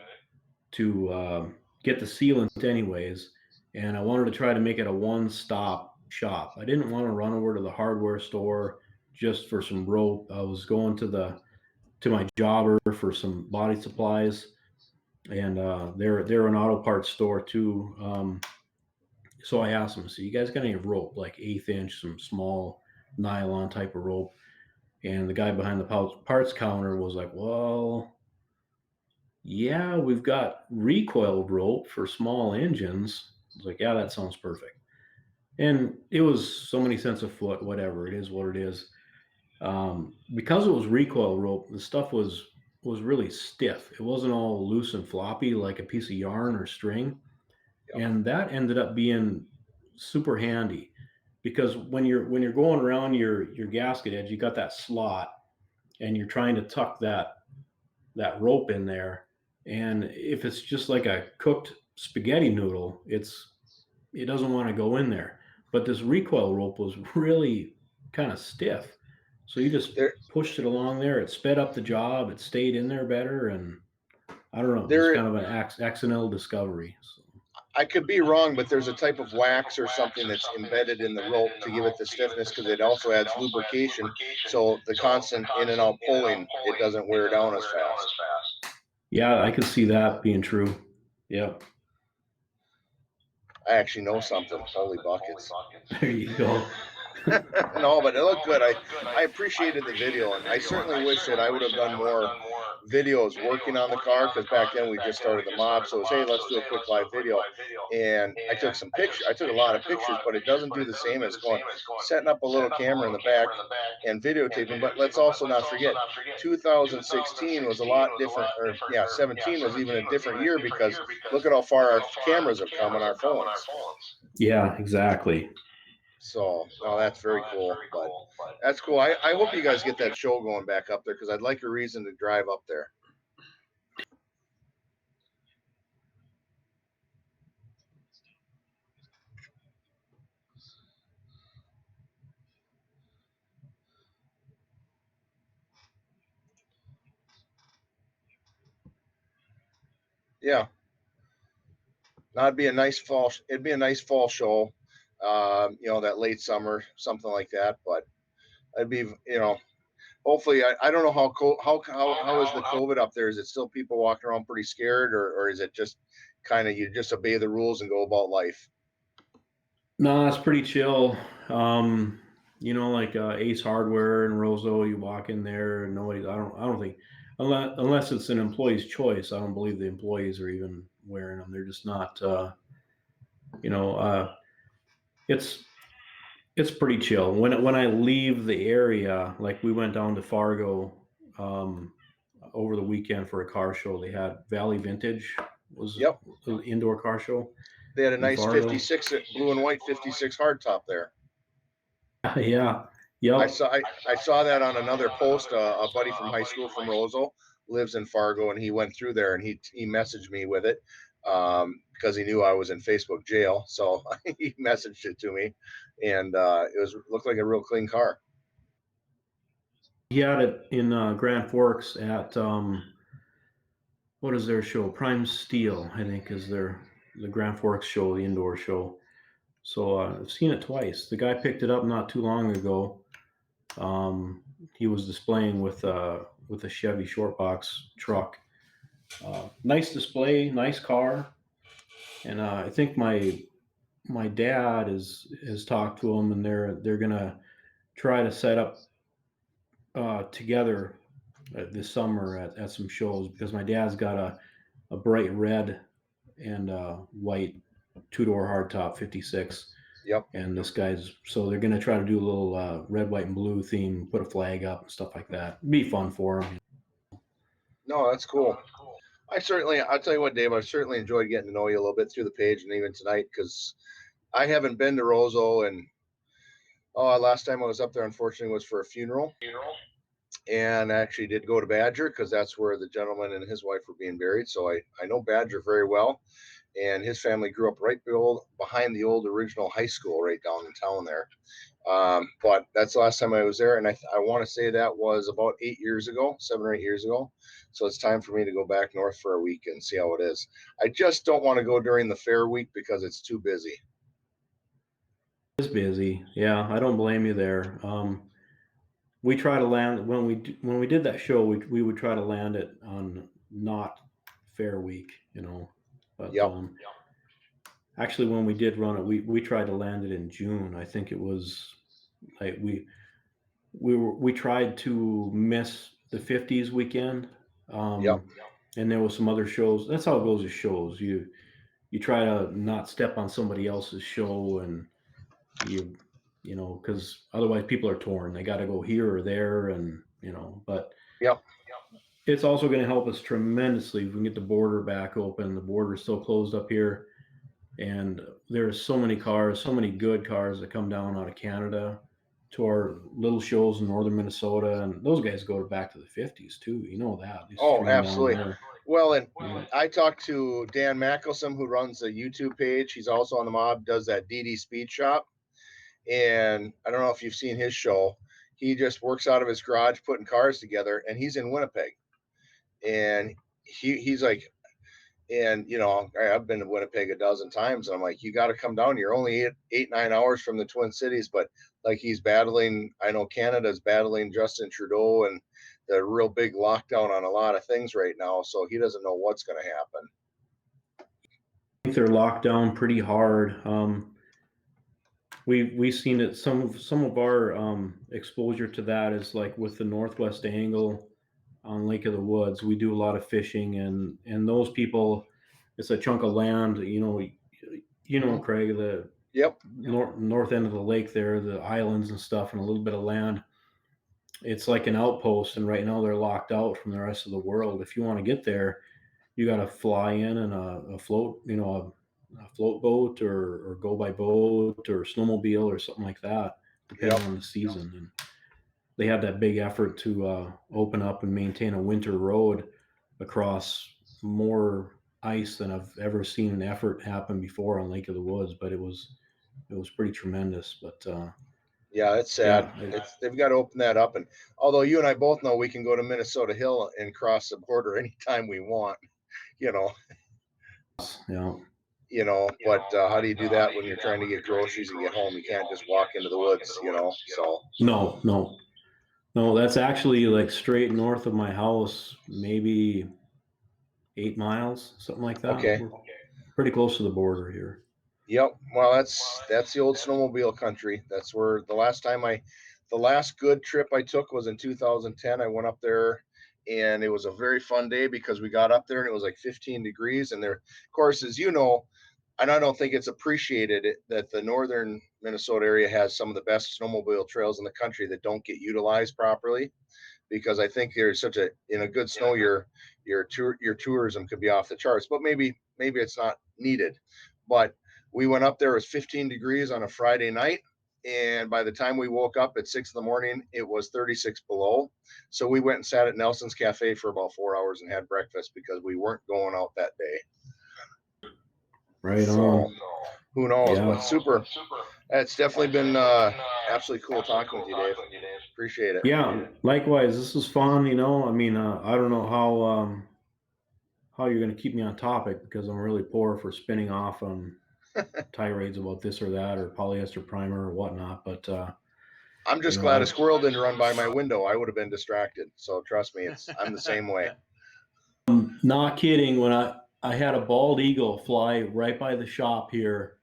to get the sealant anyways, and I wanted to try to make it a one-stop shop. I didn't want to run over to the hardware store just for some rope. I was going to my jobber for some body supplies, and they're an auto parts store too. So I asked them, "So you guys got any rope, like 1/8 inch, some small nylon type of rope?" And the guy behind the parts counter was like, "Well, yeah, we've got recoil rope for small engines." I was like, "Yeah, that sounds perfect." And it was so many cents a foot, whatever. It is what it is. Because it was recoil rope, the stuff was really stiff. It wasn't all loose and floppy like a piece of yarn or string. Yep. And that ended up being super handy because when you're going around your gasket edge, you got that slot and you're trying to tuck that rope in there. And if it's just like a cooked spaghetti noodle, it doesn't want to go in there. But this recoil rope was really kind of stiff. So you just There, pushed it along there. It sped up the job. It stayed in there better. And I don't know. It was there, kind of an accidental discovery. So. I could be wrong, but there's a type of wax or something that's embedded in the rope to give it the stiffness because it also adds lubrication. So the constant in and out pulling, it doesn't wear down as fast. Yeah, I could see that being true. Yeah. I actually know something. Holy buckets. There you go. No, but it looked good. I appreciated the video, and I certainly wish that I would have done more videos working on the car because back then we just started the mob. So it was, hey, let's do a quick live video. And I took some pictures. I took a lot of pictures, but it doesn't do the same as going setting up a little camera in the back and videotaping. But let's also not forget, 2016 was a lot different, or yeah, 17 was even a different year because look at how far our cameras have come on our phones. Yeah, exactly. So, no, that's very cool. But that's cool. I hope you guys get that show going back up there because I'd like a reason to drive up there. Yeah, that'd be a nice fall. It'd be a nice fall show. That late summer, something like that. But I'd be, hopefully, I don't know how is the COVID up there? Is it still people walking around pretty scared, or is it just kind of you just obey the rules and go about life? No, it's pretty chill. Like Ace Hardware and Roseau, you walk in there and nobody. I don't think unless it's an employee's choice. I don't believe the employees are even wearing them. They're just not. You know, it's pretty chill. When I leave the area, like we went down to Fargo over the weekend for a car show. They had Valley Vintage was Yep, an indoor car show they had a in nice Fargo. 56 blue and white 56 hardtop there. Yeah. Yep. I saw that on another post. A buddy from high school from Roseau lives in Fargo, and he went through there and he messaged me with it because he knew I was in Facebook jail. So he messaged it to me, and looked like a real clean car. He had it in Grand Forks at what is their show? Prime Steel, I think, is the Grand Forks show, the indoor show. So I've seen it twice. The guy picked it up not too long ago. He was displaying with a Chevy short box truck. Nice display, nice car, and I think my dad has talked to him, and they're gonna try to set up together this summer at some shows because my dad's got a bright red and white two-door hardtop 56. Yep. And this guy's, so they're going to try to do a little red, white, and blue theme, put a flag up and stuff like that. It'd be fun for him. No, that's cool. I'll tell you what, Dave, I certainly enjoyed getting to know you a little bit through the page and even tonight because I haven't been to Roseau, and last time I was up there, unfortunately, was for a funeral. And I actually did go to Badger because that's where the gentleman and his wife were being buried. So I know Badger very well. And his family grew up right behind the old original high school right down in town there. But that's the last time I was there. And I want to say that was about 7 or 8 years ago. So it's time for me to go back north for a week and see how it is. I just don't want to go during the fair week because it's too busy. It's busy. Yeah, I don't blame you there. We try to land when we did that show. We would try to land it on not fair week, But Yep. Actually, when we did run it, we tried to land it in June. I think it was like we tried to miss the 50s weekend. Yep. And there was some other shows. That's how it goes with shows. You try to not step on somebody else's show, and because otherwise people are torn. They got to go here or there, and But Yep. it's also going to help us tremendously if we can get the border back open. The border is still closed up here, and there's so many cars, so many good cars that come down out of Canada to our little shows in northern Minnesota, and those guys go back to the 50s too. You know that. Oh, absolutely. Well, and I talked to Dan Mackelson, who runs the YouTube page. He's also on the mob, does that DD Speed Shop. And I don't know if you've seen his show. He just works out of his garage putting cars together, and he's in Winnipeg. And he's like, and I've been to Winnipeg a dozen times, and I'm like, you got to come down. You're only 9 hours from the Twin Cities, but like he's battling. I know Canada's battling Justin Trudeau and the real big lockdown on a lot of things right now, so he doesn't know what's going to happen. I think they're locked down pretty hard. We've seen it. Some of our exposure to that is like with the Northwest Angle on Lake of the Woods. We do a lot of fishing, and those people, it's a chunk of land. Craig, the Yep. north end of the lake there, the islands and stuff, and a little bit of land. It's like an outpost, and right now they're locked out from the rest of the world. If you want to get there, you got to fly in and a float, a float boat or go by boat or snowmobile or something like that, depending Yep. on the season. And they had that big effort to open up and maintain a winter road across more ice than I've ever seen an effort happen before on Lake of the Woods. But it was pretty tremendous. But Yeah, it's sad. yeah, They've got to open that up. And although you and I both know we can go to Minnesota Hill and cross the border anytime we want, you know, yeah. but how do you do that when you're trying to get groceries and get home? You can't just walk into the woods, so. No, that's actually like straight north of my house, maybe 8 miles, something like that. Okay. We're pretty close to the border here. Yep. Well, that's the old snowmobile country. That's where the last good trip I took was in 2010. I went up there and it was a very fun day because we got up there and it was like 15 degrees. And there, of course, as you know, and I don't think it's appreciated that the northern Minnesota area has some of the best snowmobile trails in the country that don't get utilized properly, because I think there's such a in a good snow year, your tourism could be off the charts. But maybe it's not needed. But we went up there, it was 15 degrees on a Friday night, and by the time we woke up at 6 in the morning, it was 36 below. So we went and sat at Nelson's Cafe for about 4 hours and had breakfast because we weren't going out that day. Right So on. who knows? Yeah. But super. It's definitely been absolutely cool talking with you, Dave. Appreciate it. Yeah, likewise. This is fun. I mean, I don't know how you're going to keep me on topic because I'm really poor for spinning off on tirades about this or that or polyester primer or whatnot. But I'm just glad a squirrel didn't run by my window. I would have been distracted. So trust me, I'm the same way. Not kidding. When I had a bald eagle fly right by the shop here.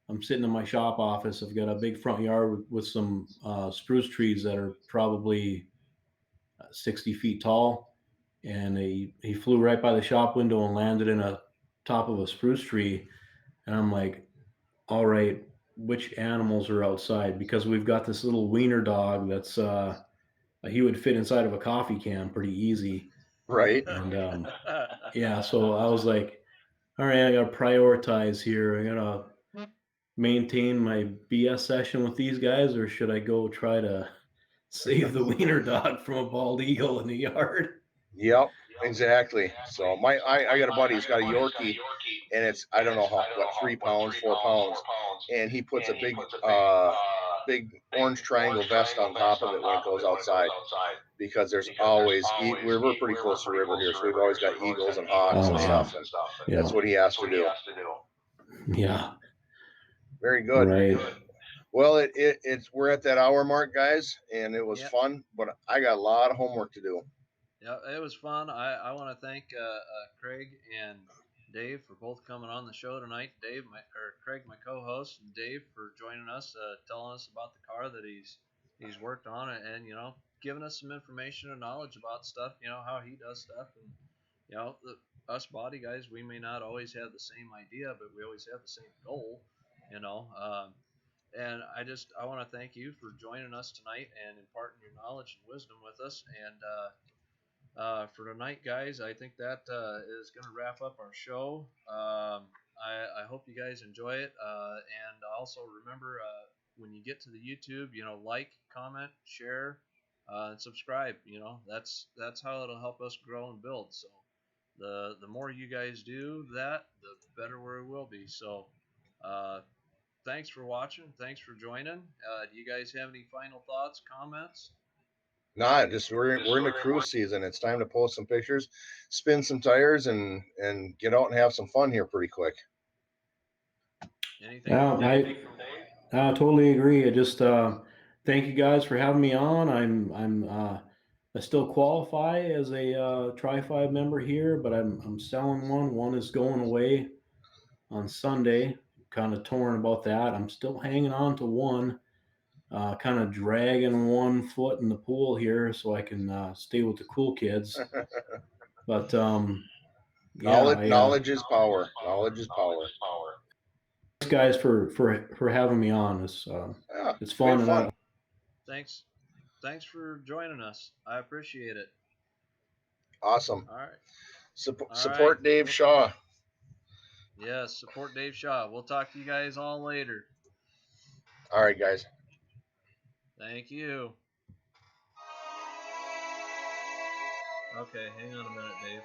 I'm sitting in my shop office. I've got a big front yard with some spruce trees that are probably 60 feet tall. And he flew right by the shop window and landed in a top of a spruce tree. And I'm like, all right, which animals are outside? Because we've got this little wiener dog that's he would fit inside of a coffee can pretty easy. Right. And yeah, so I was like, all right, I got to prioritize here. I got to maintain my BS session with these guys, or should I go try to save the wiener dog from a bald eagle in the yard? Yep, exactly. So I got a buddy who's got a Yorkie, and it's I don't know what 3 pounds, 4 pounds, and he puts a big orange triangle vest on top of it when it goes outside, because there's always we're pretty close to the river here, so we've always got eagles and hawks and stuff, and that's what he has to do. Yeah. Very good. Right. Well, it's we're at that hour mark, guys, and it was fun, but I got a lot of homework to do. Yeah, it was fun. I want to thank Craig and Dave for both coming on the show tonight. Craig, my co-host, and Dave for joining us, telling us about the car that he's worked on, and giving us some information and knowledge about stuff. How he does stuff, and us body guys, we may not always have the same idea, but we always have the same goal. You know, and I want to thank you for joining us tonight and imparting your knowledge and wisdom with us. And for tonight, guys, I think that is going to wrap up our show. I hope you guys enjoy it. And also remember, when you get to the YouTube, like, comment, share, and subscribe. That's how it'll help us grow and build. So the more you guys do that, the better we will be. So thanks for watching. Thanks for joining. Do you guys have any final thoughts, comments? Nah, just we're in the cruise season. It's time to post some pictures, spin some tires, and get out and have some fun here pretty quick. Anything? I totally agree. I just thank you guys for having me on. I still qualify as a Tri-5 member here, but I'm selling one. One is going away on Sunday. Kind of torn about that. I'm still hanging on to one. Kind of dragging one foot in the pool here so I can stay with the cool kids. But yeah, knowledge is power. Knowledge is power. Thanks, guys, for having me on. It's fun. Thanks for joining us. I appreciate it. Awesome. All right. Support Dave Shaw. Yes, support Dave Shaw. We'll talk to you guys all later. All right, guys. Thank you. Okay, hang on a minute, Dave.